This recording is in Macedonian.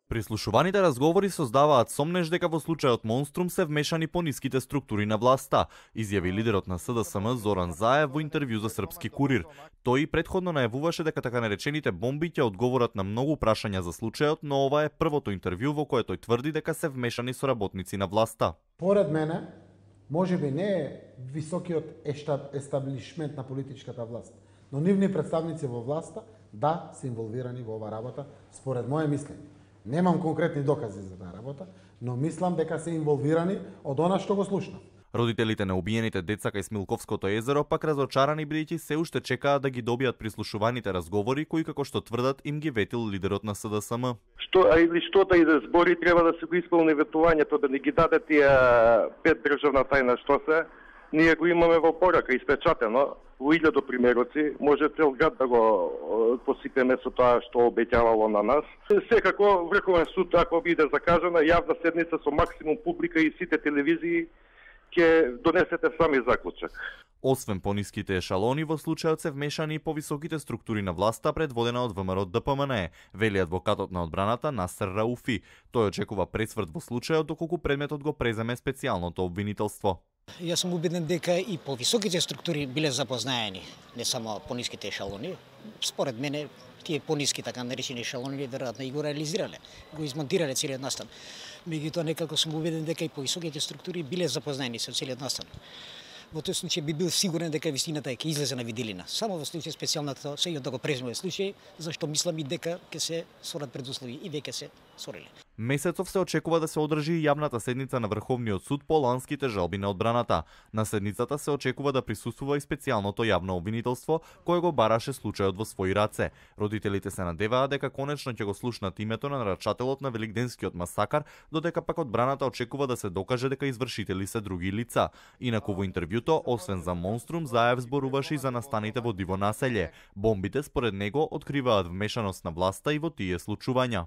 Прислушуваните разговори создаваат сомнеш дека во случајот Монструм се вмешани пониските структури на власта, изјави лидерот на СДСМ Зоран Заев во интервју за Српски курир. Тој претходно најавуваше дека така наречените бомби ќе одговорат на многу прашања за случајот, но ова е првото интервју во кое тој тврди дека се вмешани соработници на власта. Поред мене, можеби не е високиот естаблишмент на политичката власт, но нивни представници во власта да се инволвирани во ова работа, според моје мислење. Немам конкретни докази за таа работа, но мислам дека се инволвирани од она што го слушнав. Родителите на убиените деца кај Смилковското езеро пак разочарани бидејќи се уште чекаат да ги добијат прислушуваните разговори кои, како што тврдат, им ги ветил лидерот на СДСМ. Што да иде збори, треба да се го исполни ветувањето, да ни ги даде тие 5 државна тајна што се. Ние го имаме во порака испечатено во 1000 примероци, може цел град да го посипеме со тоа што обеќавало на нас. Секако Врховен суд, ако биде закажана јавна седница со максимум публика и сите телевизии, ќе донесете сами заклучок. Освен пониските ешалони, во случајот се вмешани и повисоките структури на власта предводена од ВМРО ДПМН, вели адвокатот на одбраната Насер Рауфи. Тој очекува пресврт во случајот доколку предметот го преземе специјалното обвинителство. Јас сум убеден дека и повисоките структури биле запознаени, не само пониските ешалони. Според мене, тие пониски така наречени ешалони веројатно и го реализирале, го измонтирале целиот настан. Меѓутоа некако сум убеден дека и повисоките структури биле запознаени со целиот настан. Во тој случај би бил сигурен дека вистината ќе излезе на виделина. Само во случај специјалното сега да го преземе случај, зашто мислам и дека ќе се сорат предуслови и веќе се сориле. Месецов се очекува да се одржи јавната седница на Врховниот суд по ланските жалби на одбраната. На седницата се очекува да присуствува и специјалното јавно обвинителство кое го бараше случајот во своји раце. Родителите се надеваат дека конечно ќе го слушнат името на нарачателот на Великденскиот масакар, додека пак одбраната очекува да се докаже дека извршители се други лица. Инаку во интервјуто, освен за Монструм, Заев зборуваше и за настаните во Диво населје. Бомбите според него откриваат вмешаност на власта и во тие случувања.